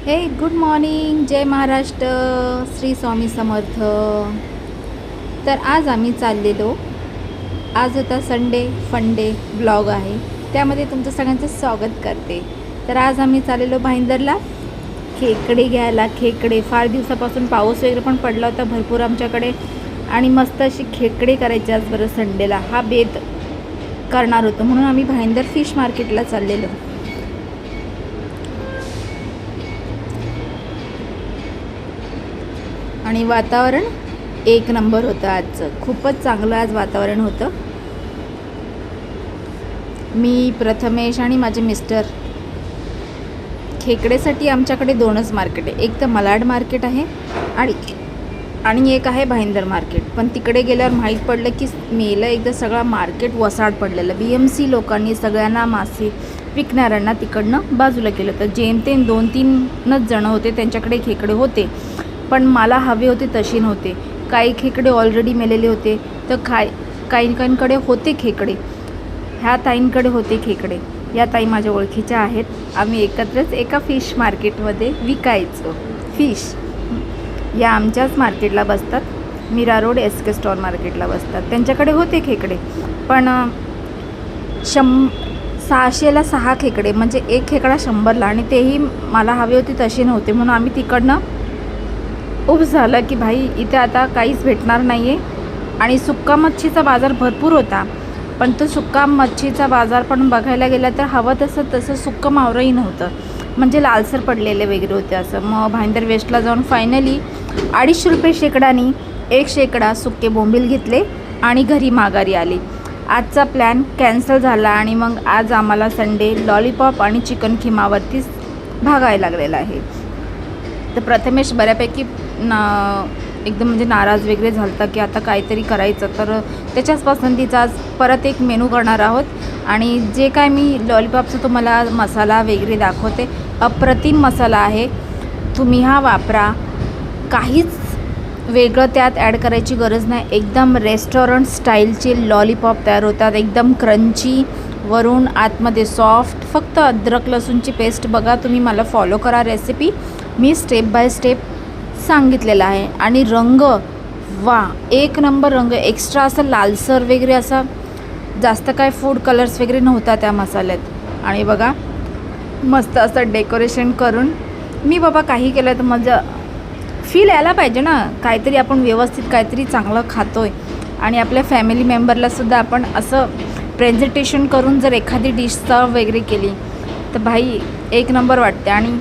हे good morning, जय महाराष्ट्र, श्री स्वामी समर्थ. तर आज आम्ही चाललेलो. आज होता संडे फंडे ब्लॉग आहे, त्यामध्ये तुमचं सगळ्यांचं स्वागत करते. तर आज आम्ही चाललेलो भाईंदरला खेकडे घ्यायला. खेकडे फार दिवसापासून पाऊस वगैरे पण पडला होता भरपूर आमच्याकडे, आणि मस्त अशी खेकडे करायचे आज बरं संडेला. हा बेत करणार होतो म्हणून आम्ही भाईंदर फिश मार्केटला चाललेलो. आणि वातावरण एक नंबर होतं आजचं, खूपच चांगलं आज वातावरण होतं. मी, प्रथमेश आणि माझे मिस्टर खेकडेसाठी आमच्याकडे दोनच मार्केट आहे. एक तर मलाड मार्केट आहे आणि एक आहे भाईंदर मार्केट. पण तिकडे गेल्यावर माहीत पडलं की मेलं एकदा सगळं मार्केट वसाड पडलेलं. BMC लोकांनी सगळ्यांना मासे विकणाऱ्यांना तिकडनं बाजूला केलं. तर जेमतेम 2-3च जणं होते, त्यांच्याकडे खेकडे होते, पण मला हवे होते तशी नव्हते. काही खेकडे ऑलरेडी मेलेले होते, तर काहींकडे होते खेकडे. ह्या ताईंकडे होते खेकडे. या ताई माझ्या ओळखीच्या आहेत. आम्ही एकत्रच एका फिश मार्केटमध्ये विकायचो फिश. या आमच्याच मार्केटला बसतात, मीरा रोड SK स्टॉर मार्केटला बसतात. त्यांच्याकडे होते खेकडे, पण 600ला 6 खेकडे, म्हणजे एक खेकडा 100ला, आणि तेही मला हवे होते तसे नव्हते. म्हणून आम्ही तिकडनं उभ झालं की भाई इथे आता काहीच भेटणार नाही आहे. आणि सुक्का मच्छीचा बाजार भरपूर होता, पण तो सुक्का मच्छीचा बाजार पण बघायला गेला तर हवं तसं सुक्कं मावरंही नव्हतं, म्हणजे लालसर पडलेले वगैरे होते असं. मग भाईंदर वेस्टला जाऊन फायनली 250 रुपये शेकडानी 1 शेकडा सुक्के बोंबील घेतले आणि घरी माघारी आली. आजचा प्लॅन कॅन्सल झाला आणि मग आज आम्हाला संडे लॉलीपॉप आणि चिकन खिमावरतीच भागायला लागलेला आहे. तर प्रथमेश बऱ्यापैकी एकदम म्हणजे नाराज वगैरे झाला होता की आता काहीतरी करायचं. तर त्याच्याच पसंतीचा आज परत एक मेनू करणार आहोत. आणि जे काय मी लॉलीपॉपचा तुम्हाला मसाला वगैरे दाखवते, अप्रतिम मसाला आहे, तुम्ही हा वापरा. काहीच वेगळं त्यात ॲड करायची गरज नाही. एकदम रेस्टॉरंट स्टाईलचे लॉलीपॉप तयार होतात, एकदम क्रंची, वरून आतमध्ये सॉफ्ट. फक्त अद्रक लसूणची पेस्ट बघा तुम्ही, मला फॉलो करा recipe, me step by step सांगितलेलं आहे. आणि रंग वा एक नंबर रंग, एक्स्ट्रा असं लालसर वगैरे असा जास्त काय फूड कलर्स वगैरे नव्हता त्या मसाल्यात. आणि बघा मस्त असं डेकोरेशन करून मी बाबा काही केलं तर माझं फील यायला पाहिजे ना, काहीतरी आपण व्यवस्थित काहीतरी चांगलं खातो आहे. आणि आपल्या फॅमिली मेंबरलासुद्धा आपण असं प्रेझेंटेशन करून जर एखादी डिश सर्व वगैरे केली तर भाई एक नंबर वाटते. आणि